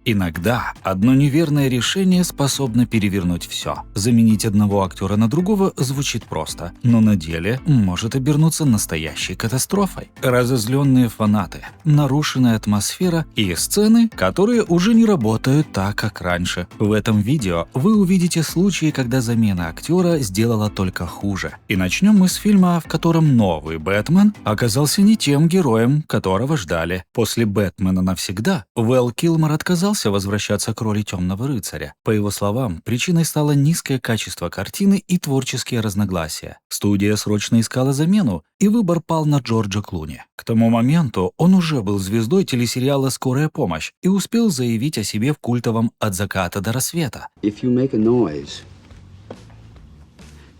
Иногда одно неверное решение способно перевернуть все. Заменить одного актера на другого звучит просто, но на деле может обернуться настоящей катастрофой. Разозленные фанаты, нарушенная атмосфера и сцены, которые уже не работают так, как раньше. В этом видео вы увидите случаи, когда замена актера сделала только хуже. И начнем мы с фильма, в котором новый Бэтмен оказался не тем героем, которого ждали. После «Бэтмена навсегда» Вэл Килмер отказался возвращаться к роли Темного рыцаря. По его словам, причиной стало низкое качество картины и творческие разногласия. Студия срочно искала замену, и выбор пал на Джорджа Клуни. К тому моменту он уже был звездой телесериала «Скорая помощь» и успел заявить о себе в культовом «От заката до рассвета». If you make a noise,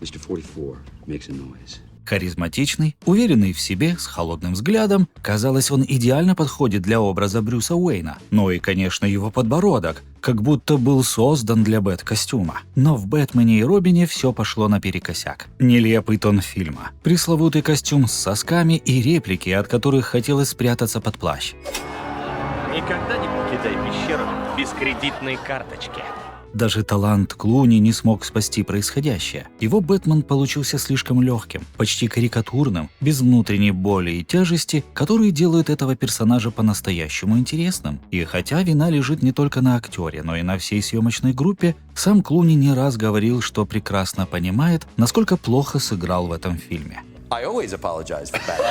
Mr. 44 makes a noise. Харизматичный, уверенный в себе, с холодным взглядом, казалось, он идеально подходит для образа Брюса Уэйна. Ну и, конечно, его подбородок, как будто был создан для Бэт-костюма. Но в «Бэтмене и Робине» все пошло наперекосяк. Нелепый тон фильма, пресловутый костюм с сосками и реплики, от которых хотелось спрятаться под плащ. Никогда не покидай пещеру без кредитной карточки. Даже талант Клуни не смог спасти происходящее. Его Бэтмен получился слишком легким, почти карикатурным, без внутренней боли и тяжести, которые делают этого персонажа по-настоящему интересным. И хотя вина лежит не только на актере, но и на всей съемочной группе, сам Клуни не раз говорил, что прекрасно понимает, насколько плохо сыграл в этом фильме. I always apologize for that.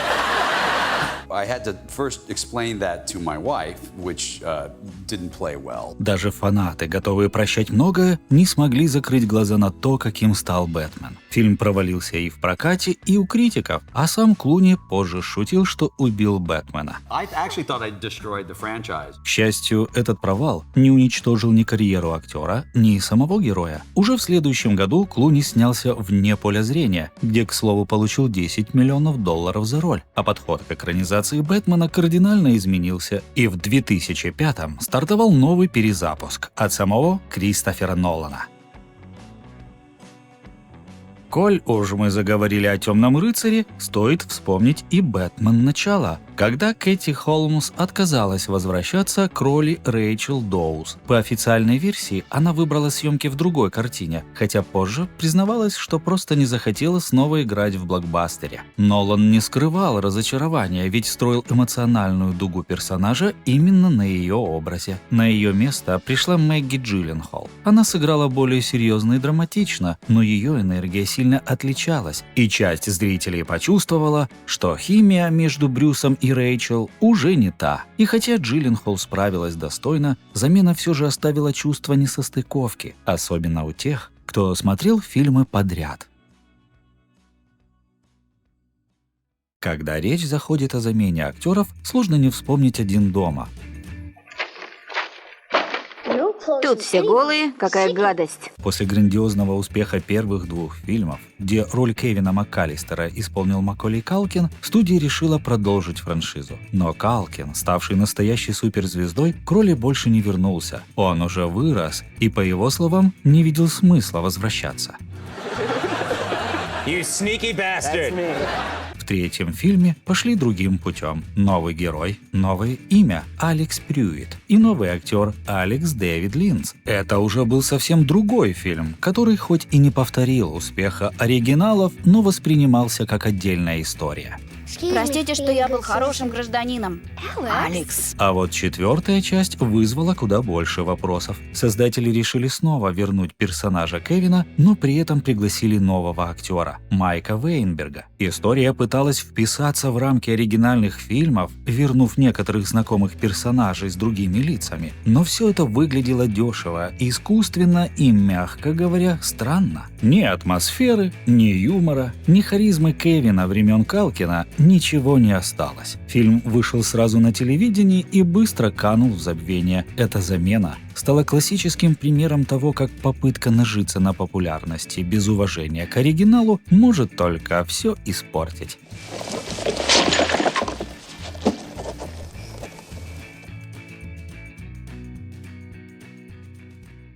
I had to first explain that to my wife, which didn't play well. Даже фанаты, готовые прощать многое, не смогли закрыть глаза на то, каким стал Бэтмен. Фильм провалился и в прокате, и у критиков, а сам Клуни позже шутил, что убил Бэтмена. I actually thought I destroyed the franchise. К счастью, этот провал не уничтожил ни карьеру актера, ни самого героя. Уже в следующем году Клуни снялся «Вне поля зрения», где, к слову, получил $10 миллионов за роль, а подход к экранизации Бэтмена кардинально изменился, и в 2005-м стартовал новый перезапуск от самого Кристофера Нолана. Коль уж мы заговорили о «Темном рыцаре», стоит вспомнить и «Бэтмен. Начало», когда Кэти Холмс отказалась возвращаться к роли Рэйчел Доуз. По официальной версии, она выбрала съемки в другой картине, хотя позже признавалась, что просто не захотела снова играть в блокбастере. Нолан не скрывал разочарования, ведь строил эмоциональную дугу персонажа именно на ее образе. На ее место пришла Мэгги Джилленхол. Она сыграла более серьезно и драматично, но ее энергия сильно отличалась, и часть зрителей почувствовала, что химия между Брюсом и Рэйчел уже не та. И хотя Джилленхол справилась достойно, замена все же оставила чувство несостыковки, особенно у тех, кто смотрел фильмы подряд. Когда речь заходит о замене актеров, сложно не вспомнить «Один дома». Тут все голые, какая гадость. После грандиозного успеха первых двух фильмов, где роль Кевина МакКаллистера исполнил Маколей Калкин, студия решила продолжить франшизу. Но Калкин, ставший настоящей суперзвездой, к роли больше не вернулся. Он уже вырос и, по его словам, не видел смысла возвращаться. You sneaky bastard! В третьем фильме пошли другим путем. Новый герой, новое имя – Алекс Прюит, и новый актер – Алекс Дэвид Линц. Это уже был совсем другой фильм, который хоть и не повторил успеха оригиналов, но воспринимался как отдельная история. Простите, что я был хорошим гражданином. Алекс. А вот четвертая часть вызвала куда больше вопросов. Создатели решили снова вернуть персонажа Кевина, но при этом пригласили нового актера – Майка Вейнберга. История пыталась вписаться в рамки оригинальных фильмов, вернув некоторых знакомых персонажей с другими лицами. Но все это выглядело дешево, искусственно и, мягко говоря, странно. Ни атмосферы, ни юмора, ни харизмы Кевина времен Калкина ничего не осталось. Фильм вышел сразу на телевидении и быстро канул в забвение. Эта замена стала классическим примером того, как попытка нажиться на популярности без уважения к оригиналу может только все испортить.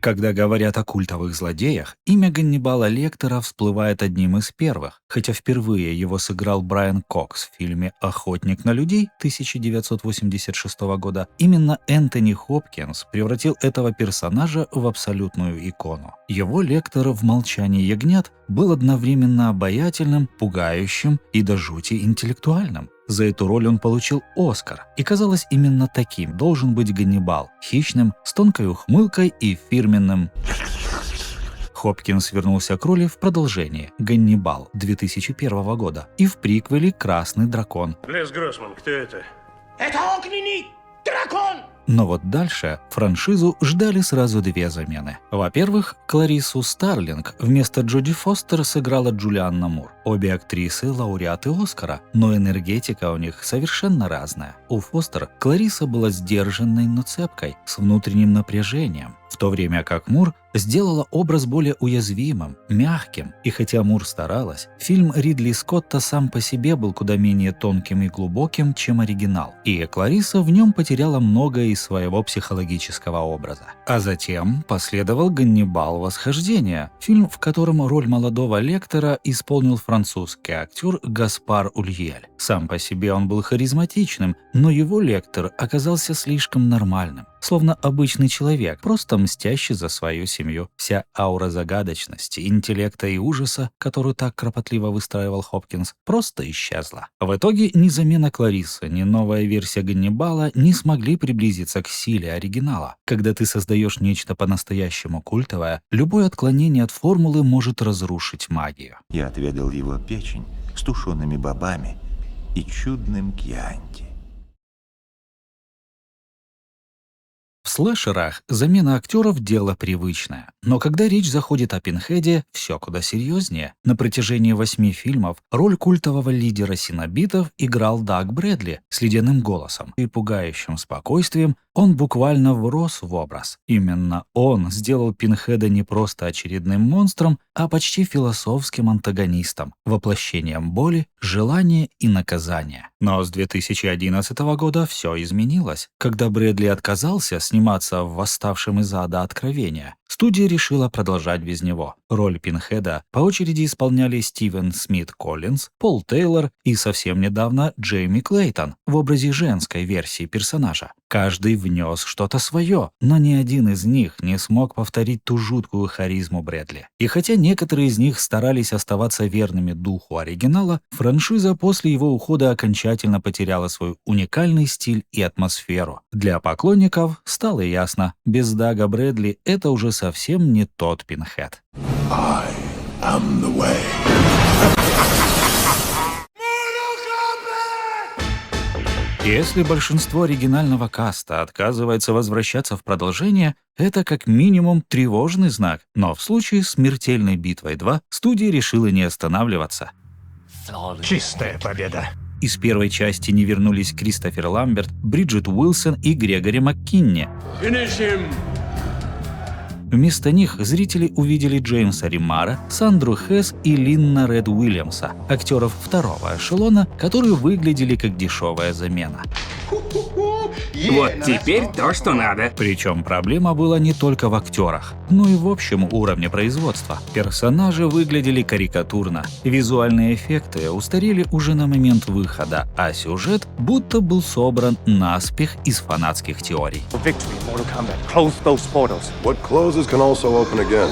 Когда говорят о культовых злодеях, имя Ганнибала Лектора всплывает одним из первых, хотя впервые его сыграл Брайан Кокс в фильме «Охотник на людей» 1986 года. Именно Энтони Хопкинс превратил этого персонажа в абсолютную икону. Его Лектор в «Молчании ягнят» был одновременно обаятельным, пугающим и до жути интеллектуальным. За эту роль он получил Оскар, и казалось, именно таким должен быть Ганнибал – хищным, с тонкой ухмылкой и фирменным. Хопкинс вернулся к роли в продолжении «Ганнибал» 2001 года и в приквеле «Красный дракон». Лес Гроссман, кто это? Это огненный дракон! Но вот дальше франшизу ждали сразу две замены. Во-первых, Клариссу Старлинг вместо Джоди Фостер сыграла Джулианна Мур. Обе актрисы – лауреаты Оскара, но энергетика у них совершенно разная. У Фостер Кларисса была сдержанной, но цепкой, с внутренним напряжением, в то время как Мур сделала образ более уязвимым, мягким. И хотя Мур старалась, фильм Ридли Скотта сам по себе был куда менее тонким и глубоким, чем оригинал. И Кларисса в нем потеряла многое из своего психологического образа. А затем последовал «Ганнибал. Восхождение», фильм, в котором роль молодого Лектора исполнил французский актер Гаспар Ульель. Сам по себе он был харизматичным, но его Лектор оказался слишком нормальным. Словно обычный человек, просто мстящий за свою семью. Вся аура загадочности, интеллекта и ужаса, которую так кропотливо выстраивал Хопкинс, просто исчезла. В итоге ни замена Клариссы, ни новая версия Ганнибала не смогли приблизиться к силе оригинала. Когда ты создаешь нечто по-настоящему культовое, любое отклонение от формулы может разрушить магию. Я отведал его печень с тушеными бобами и чудным кьянти. В слэшерах замена актеров – дело привычное. Но когда речь заходит о Пинхеде, все куда серьезнее. На протяжении 8 фильмов роль культового лидера синобитов играл Даг Брэдли с ледяным голосом и пугающим спокойствием. Он буквально врос в образ. Именно он сделал Пинхеда не просто очередным монстром, а почти философским антагонистом, воплощением боли, желания и наказания. Но с 2011 года все изменилось. Когда Брэдли отказался сниматься в «Восставшем из ада» Откровения, студия решила продолжать без него. Роль Пинхеда по очереди исполняли Стивен Смит Коллинз, Пол Тейлор и совсем недавно Джейми Клейтон в образе женской версии персонажа. Каждый внес что-то свое, но ни один из них не смог повторить ту жуткую харизму Брэдли. И хотя некоторые из них старались оставаться верными духу оригинала, франшиза после его ухода окончательно потеряла свой уникальный стиль и атмосферу. Для поклонников стало ясно, без Дага Брэдли это уже совсем не тот Пинхед. I am the way. Если большинство оригинального каста отказывается возвращаться в продолжение, это как минимум тревожный знак. Но в случае с «Смертельной битвой 2» студия решила не останавливаться. Чистая победа. Из первой части не вернулись Кристофер Ламберт, Бриджит Уилсон и Грегори МакКинни. Вместо них зрители увидели Джеймса Ремара, Сандру Хэс и Линна Ред Уильямса, актеров второго эшелона, которые выглядели как дешевая замена. Вот теперь то, что надо. Причем проблема была не только в актерах, но и в общем уровне производства. Персонажи выглядели карикатурно, визуальные эффекты устарели уже на момент выхода, а сюжет будто был собран наспех из фанатских теорий.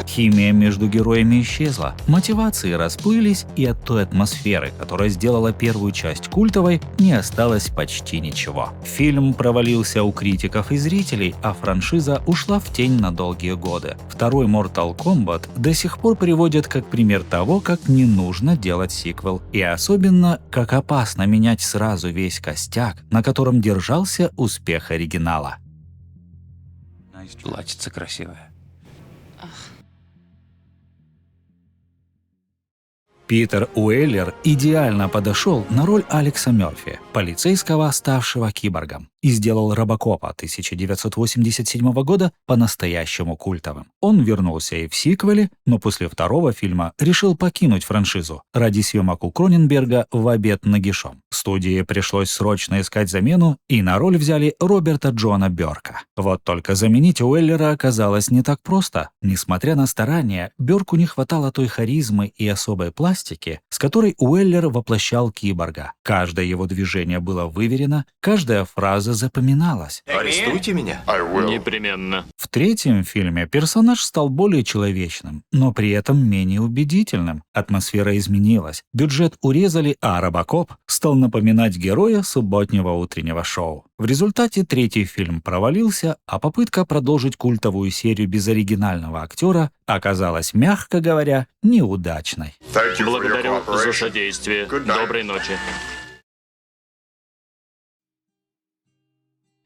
Химия между героями исчезла, мотивации расплылись, и от той атмосферы, которая сделала первую часть культовой, не осталось почти ничего. Фильм провалился у критиков и зрителей, а франшиза ушла в тень на долгие годы. Второй Mortal Kombat до сих пор приводят как пример того, как не нужно делать сиквел, и особенно, как опасно менять сразу весь костяк, на котором держался успех оригинала. Плачется красиво. Питер Уэллер идеально подошел на роль Алекса Мёрфи, полицейского, ставшего киборгом, и сделал «Робокопа» 1987 года по-настоящему культовым. Он вернулся и в сиквеле, но после второго фильма решил покинуть франшизу ради съемок у Кроненберга «В обед нагишом». Студии пришлось срочно искать замену, и на роль взяли Роберта Джона Бёрка. Вот только заменить Уэллера оказалось не так просто. Несмотря на старания, Бёрку не хватало той харизмы и особой пластики, с которой Уэллер воплощал киборга. Каждое его движение было выверено, каждая фраза запоминалась. Арестуйте меня. Непременно. В третьем фильме персонаж стал более человечным, но при этом менее убедительным. Атмосфера изменилась, бюджет урезали, а Робокоп стал напоминать героя субботнего утреннего шоу. В результате третий фильм провалился, а попытка продолжить культовую серию без оригинального актера оказалась, мягко говоря, неудачной. Благодарю за содействие. Доброй ночи.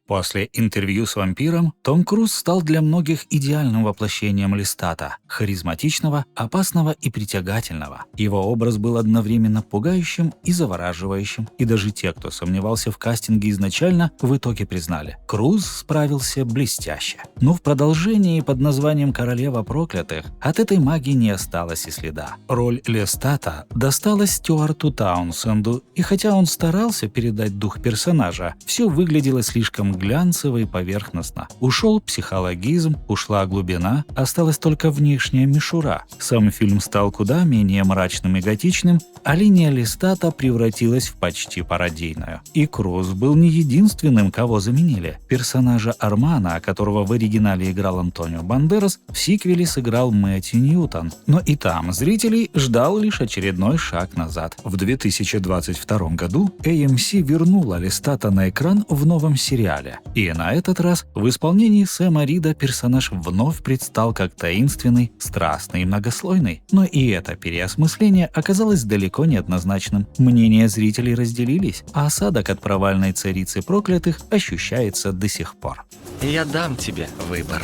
После интервью с вампиром Том Круз стал для многих идеальным воплощением Лестата – харизматичного, опасного и притягательного. Его образ был одновременно пугающим и завораживающим, и даже те, кто сомневался в кастинге изначально, в итоге признали – Круз справился блестяще. Но в продолжении под названием «Королева проклятых» от этой магии не осталось и следа. Роль Лестата досталась Стюарту Таунсенду, и хотя он старался передать дух персонажа, все выглядело слишком глянцево и поверхностно. Ушел психологизм, ушла глубина, осталась только внешняя мишура. Сам фильм стал куда менее мрачным и готичным, а линия Лестата превратилась в почти пародийную. И Круз был не единственным, кого заменили. Персонажа Армана, которого в оригинале играл Антонио Бандерас, в сиквеле сыграл Мэтью Ньютон. Но и там зрителей ждал лишь очередной шаг назад. В 2022 году AMC вернула Лестата на экран в новом сериале. И на этот раз в исполнении Сэма Рида персонаж вновь предстал как таинственный, страстный и многослойный. Но и это переосмысление оказалось далеко не однозначным. Мнения зрителей разделились, а осадок от провальной царицы проклятых ощущается до сих пор. Я дам тебе выбор.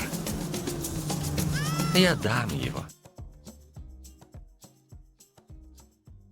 Я дам его.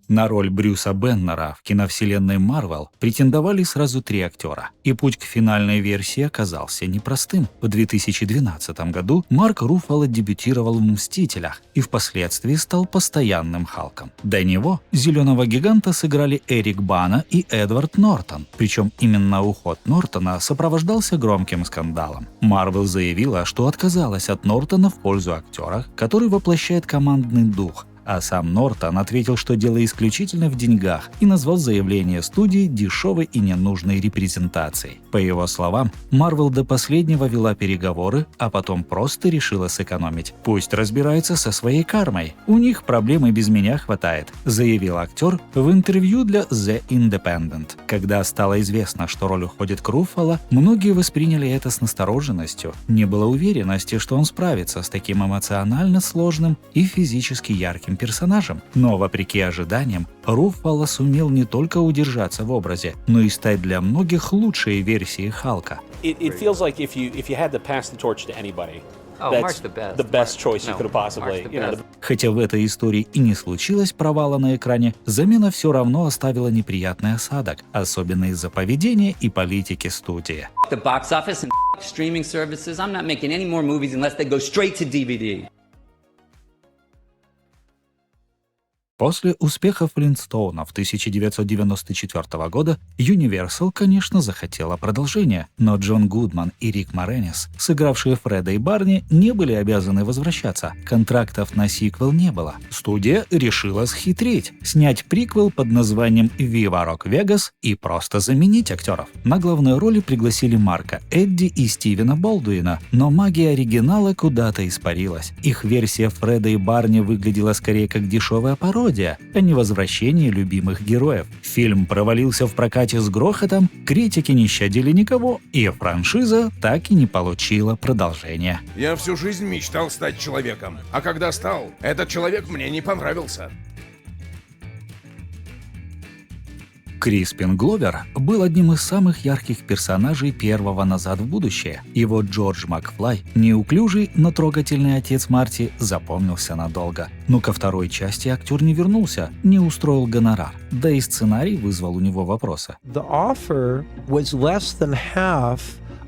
На роль Брюса Беннера в киновселенной Марвел претендовали сразу 3 актера, и путь к финальной версии оказался непростым. В 2012 году Марк Руффало дебютировал в «Мстителях» и впоследствии стал постоянным Халком. До него «Зеленого гиганта» сыграли Эрик Бана и Эдвард Нортон, причем именно уход Нортона сопровождался громким скандалом. Марвел заявила, что отказалась от Нортона в пользу актера, который воплощает командный дух, а сам Нортон ответил, что дело исключительно в деньгах, и назвал заявление студии дешевой и ненужной репрезентацией. По его словам, Марвел до последнего вела переговоры, а потом просто решила сэкономить. «Пусть разбирается со своей кармой. У них проблем и без меня хватает», заявил актер в интервью для The Independent. Когда стало известно, что роль уходит к Руффало, многие восприняли это с настороженностью. Не было уверенности, что он справится с таким эмоционально сложным и физически ярким персонажем. Но, вопреки ожиданиям, Руффало сумел не только удержаться в образе, но и стать для многих лучшей версией Халка. It feels like if you had to pass the torch to anybody, that's the best choice you could have possibly, you know. Хотя в этой истории и не случилось провала на экране, замена все равно оставила неприятный осадок, особенно из-за поведения и политики студии. The box office and streaming services. I'm not making any more movies unless they go straight to DVD. После успеха «Флинстоунов» 1994 года Universal, конечно, захотела продолжения, но Джон Гудман и Рик Моренес, сыгравшие Фреда и Барни, не были обязаны возвращаться. Контрактов на сиквел не было. Студия решила схитрить, снять приквел под названием «Viva Rock Vegas» и просто заменить актеров. На главные роли пригласили Марка Эдди и Стивена Болдуина, но магия оригинала куда-то испарилась. Их версия Фреда и Барни выглядела скорее как дешевая пародия, а не возвращение любимых героев. Фильм провалился в прокате с грохотом, критики не щадили никого, и франшиза так и не получила продолжения. Я всю жизнь мечтал стать человеком, а когда стал, этот человек мне не понравился. Криспин Гловер был одним из самых ярких персонажей первого «Назад в будущее». Его Джордж Макфлай, неуклюжий, но трогательный отец Марти, запомнился надолго. Но ко второй части актер не вернулся, не устроил гонорар. Да и сценарий вызвал у него вопросы. The offer was less than half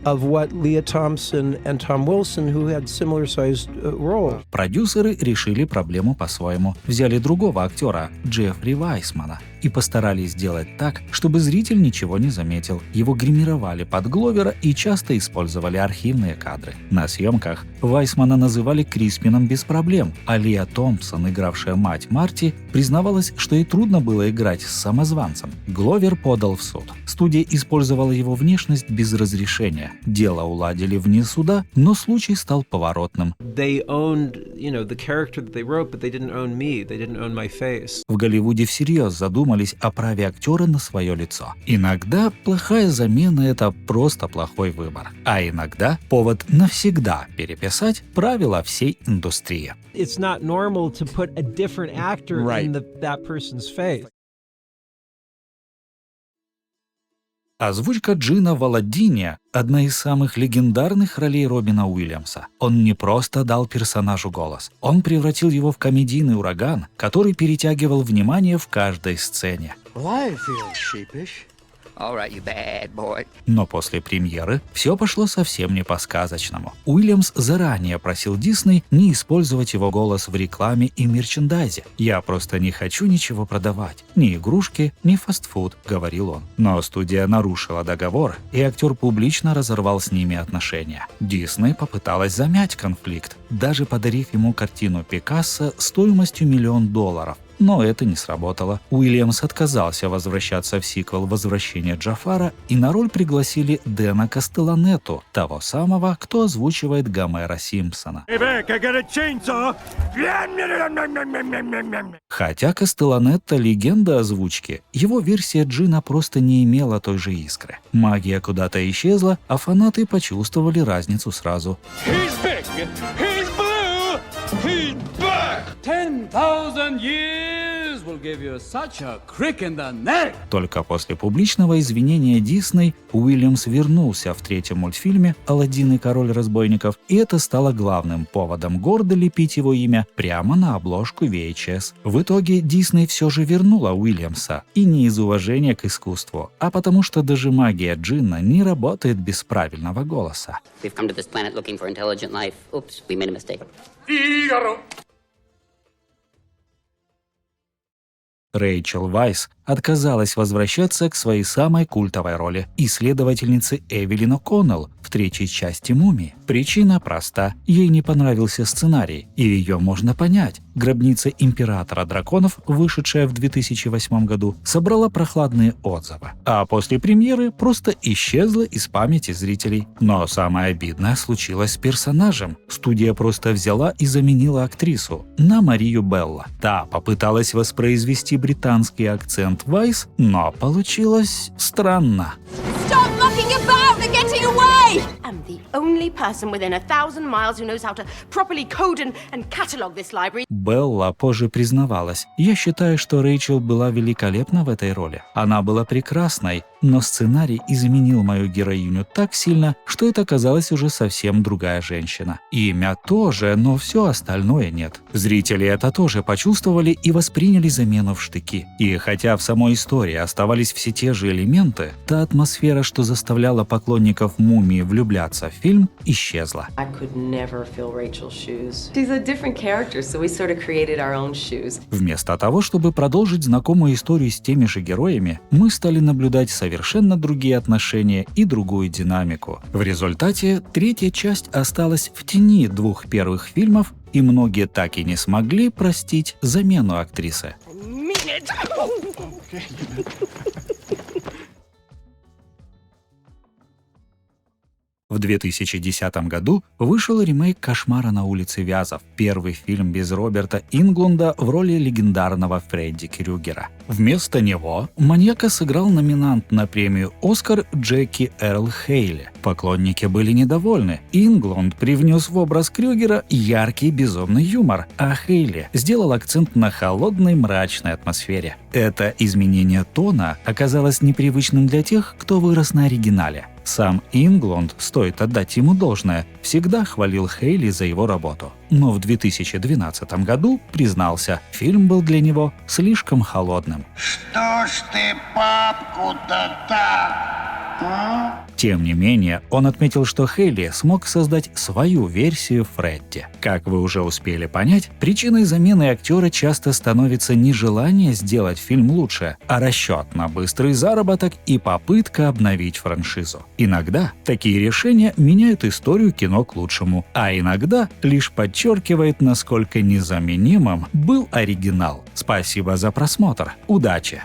of what Leah Thompson and Tom Wilson, who had similar-sized roles. Продюсеры решили проблему по-своему. Взяли другого актера, Джеффри Вайсмана. и постарались сделать так, чтобы зритель ничего не заметил. Его гримировали под Гловера и часто использовали архивные кадры. На съемках Вайсмана называли Криспином без проблем, а Лиа Томпсон, игравшая мать Марти, признавалась, что ей трудно было играть с самозванцем. Гловер подал в суд. Студия использовала его внешность без разрешения. Дело уладили вне суда, но случай стал поворотным. В Голливуде всерьез задумались о праве актера на свое лицо. Иногда плохая замена – это просто плохой выбор. А иногда повод навсегда переписать правила всей индустрии. It's not normal to put a different actor in that person's face. Озвучка Джина в «Аладдине» — одна из самых легендарных ролей Робина Уильямса. Он не просто дал персонажу голос, он превратил его в комедийный ураган, который перетягивал внимание в каждой сцене. Но после премьеры все пошло совсем не по-сказочному. Уильямс заранее просил Дисней не использовать его голос в рекламе и мерчендайзе. «Я просто не хочу ничего продавать. Ни игрушки, ни фастфуд», — говорил он. Но студия нарушила договор, и актер публично разорвал с ними отношения. Дисней попыталась замять конфликт, даже подарив ему картину Пикассо стоимостью $1 миллион. Но это не сработало. Уильямс отказался возвращаться в сиквел «Возвращение Джафара», и на роль пригласили Дэна Кастелланетту, того самого, кто озвучивает Гомера Симпсона. Хотя Кастелланетта — легенда озвучки, его версия Джина просто не имела той же искры. Магия куда-то исчезла, а фанаты почувствовали разницу сразу. 10,000 years will give you such a crick in the neck. Только после публичного извинения Дисней Уильямс вернулся в третьем мультфильме «Аладдин и король разбойников», и это стало главным поводом гордо лепить его имя прямо на обложку VHS. В итоге Дисней все же вернула Уильямса, и не из уважения к искусству, а потому что даже магия Джинна не работает без правильного голоса. Рэйчел Вайс отказалась возвращаться к своей самой культовой роли – исследовательницы Эвелин О'Коннелл в третьей части «Мумии». Причина проста – ей не понравился сценарий, и ее можно понять. «Гробница императора драконов», вышедшая в 2008 году, собрала прохладные отзывы, а после премьеры просто исчезла из памяти зрителей. Но самое обидное случилось с персонажем. Студия просто взяла и заменила актрису на Марию Белло. Та попыталась воспроизвести британский акцент Вайс, но получилось странно. I'm the only person within 1,000 miles who knows how to properly code and catalog this library. Белла позже признавалась: «Я считаю, что Рэйчел была великолепна в этой роли. Она была прекрасной, но сценарий изменил мою героиню так сильно, что это казалась уже совсем другая женщина. Имя тоже, но все остальное нет». Зрители это тоже почувствовали и восприняли замену в штыки. И хотя в самой истории оставались все те же элементы, та атмосфера, что заставляла поклонников «Мумии» влюбляться в фильм, исчезла. Вместо того, чтобы продолжить знакомую историю с теми же героями, мы стали наблюдать совершенно другие отношения и другую динамику. В результате третья часть осталась в тени двух первых фильмов, и многие так и не смогли простить замену актрисы. В 2010 году вышел ремейк «Кошмара на улице Вязов», первый фильм без Роберта Инглунда в роли легендарного Фредди Крюгера. Вместо него маньяка сыграл номинант на премию «Оскар» Джеки Эрл Хейли. Поклонники были недовольны. Инглунд привнес в образ Крюгера яркий безумный юмор, а Хейли сделал акцент на холодной мрачной атмосфере. Это изменение тона оказалось непривычным для тех, кто вырос на оригинале. Сам Инглунд, стоит отдать ему должное, всегда хвалил Хейли за его работу. Но в 2012 году признался, фильм был для него слишком холодным. Что ж ты папку-то так Тем не менее, он отметил, что Хейли смог создать свою версию Фредди. Как вы уже успели понять, причиной замены актера часто становится не желание сделать фильм лучше, а расчет на быстрый заработок и попытка обновить франшизу. Иногда такие решения меняют историю кино к лучшему, а иногда лишь подчеркивает, насколько незаменимым был оригинал. Спасибо за просмотр. Удачи!